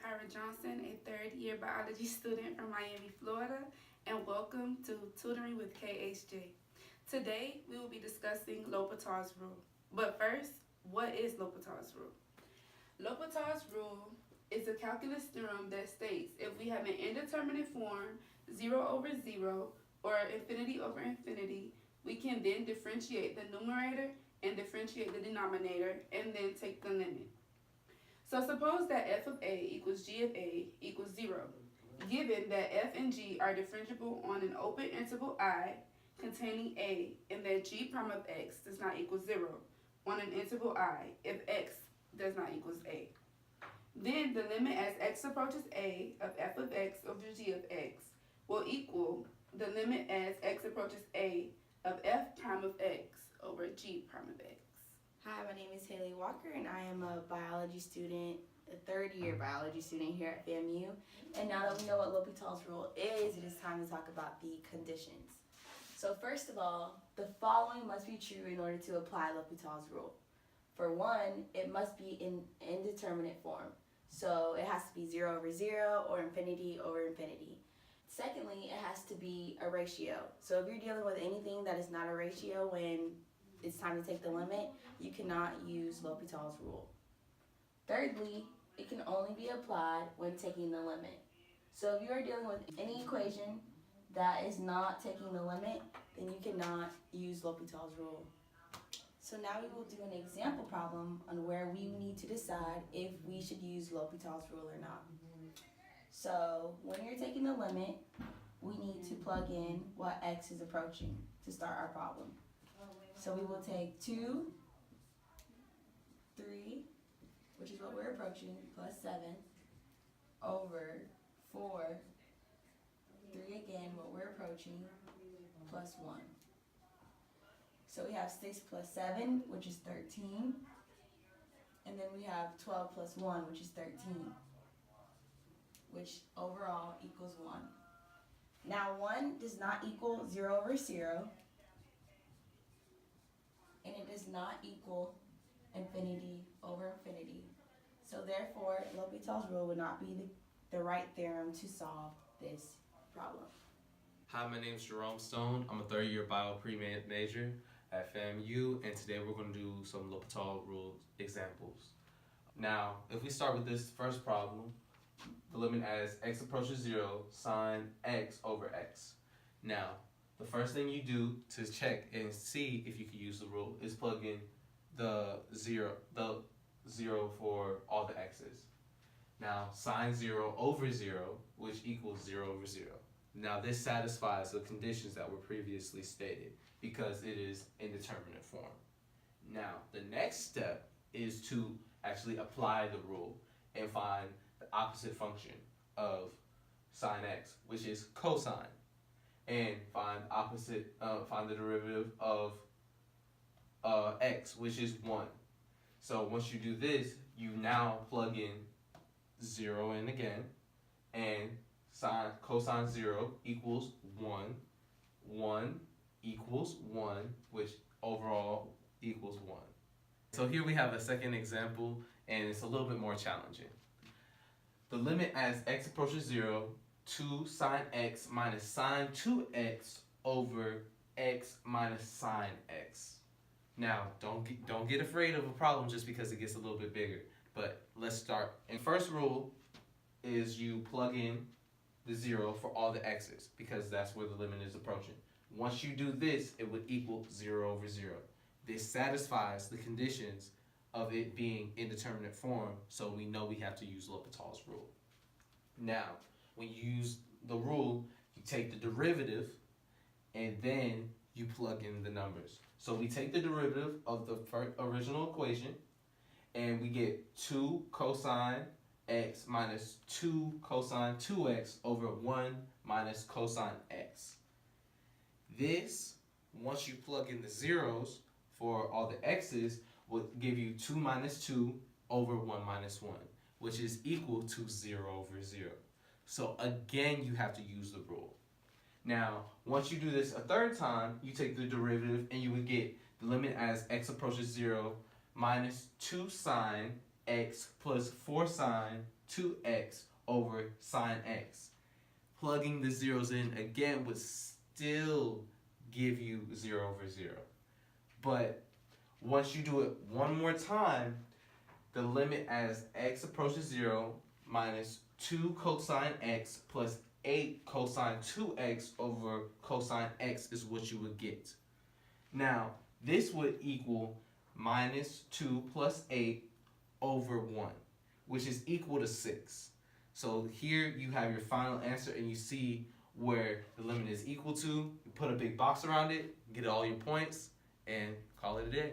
Kyra Johnson, a third-year biology student from Miami, Florida, and welcome to Tutoring with KHJ. Today, we will be discussing L'Hopital's rule. But first, what is L'Hopital's rule? L'Hopital's rule is a calculus theorem that states if we have an indeterminate form, 0 over 0, or infinity over infinity, we can then differentiate the numerator and differentiate the denominator and then take the limit. So suppose that f of a equals g of a equals 0, given that f and g are differentiable on an open interval I containing a and that g prime of x does not equal 0 on an interval I if x does not equals a. Then the limit as x approaches a of f of x over g of x will equal the limit as x approaches a of f prime of x over g prime of x. Hi, my name is Haley Walker, and I am a biology student, a third-year biology student here at FAMU. And now that we know what L'Hopital's rule is, it is time to talk about the conditions. So first of all, the following must be true in order to apply L'Hopital's rule. For one, it must be in indeterminate form. So it has to be 0 over 0 or infinity over infinity. Secondly, it has to be a ratio. So if you're dealing with anything that is not a ratio when it's time to take the limit, you cannot use L'Hopital's rule. Thirdly, it can only be applied when taking the limit. So if you are dealing with any equation that is not taking the limit, then you cannot use L'Hopital's rule. So now we will do an example problem on where we need to decide if we should use L'Hopital's rule or not. So when you're taking the limit, we need to plug in what x is approaching to start our problem. So we will take 2, 3, which is what we're approaching, plus 7, over 4, 3 again, what we're approaching, plus 1. So we have 6 plus 7, which is 13, and then we have 12 plus 1, which is 13, which overall equals 1. Now 1 does not equal 0 over 0, and it does not equal infinity over infinity. So therefore, L'Hopital's rule would not be the right theorem to solve this problem. Hi, my name is Jerome Stone. I'm a third-year bio pre-med major at FAMU, and today we're going to do some L'Hopital rule examples. Now, if we start with this first problem, the limit as x approaches 0, sine x over x. Now, the first thing you do to check and see if you can use the rule is plug in the zero for all the x's. Now, sine 0 over 0, which equals 0 over 0. Now, this satisfies the conditions that were previously stated because it is indeterminate form. Now, the next step is to actually apply the rule and find the opposite function of sine x, which is cosine, and find the derivative of x, which is 1. So once you do this, you now plug in 0 in again, and cosine 0 equals 1, 1 equals 1, which overall equals 1. So here we have a second example, and it's a little bit more challenging. The limit as x approaches 0, 2 sine x minus sine 2x over x minus sine x. Now, don't get afraid of a problem just because it gets a little bit bigger. But let's start. And first rule is you plug in the 0 for all the x's because that's where the limit is approaching. Once you do this, it would equal 0 over 0. This satisfies the conditions of it being indeterminate form, so we know we have to use L'Hopital's rule. Now, when you use the rule, you take the derivative and then you plug in the numbers. So we take the derivative of the original equation and we get 2 cosine x minus 2 cosine 2x over 1 minus cosine x. This, once you plug in the zeros for all the x's, will give you 2 minus 2 over 1 minus 1, which is equal to 0 over 0. So again, you have to use the rule. Now, once you do this a third time, you take the derivative and you would get the limit as x approaches 0 minus 2 sine x plus 4 sine 2x over sine x. Plugging the zeros in again would still give you 0 over 0. But once you do it one more time, the limit as x approaches 0 minus 2 cosine x plus 8 cosine 2x over cosine x is what you would get. Now, this would equal minus 2 plus 8 over 1, which is equal to 6. So here you have your final answer, and you see where the limit is equal to. You put a big box around it, get all your points, and call it a day.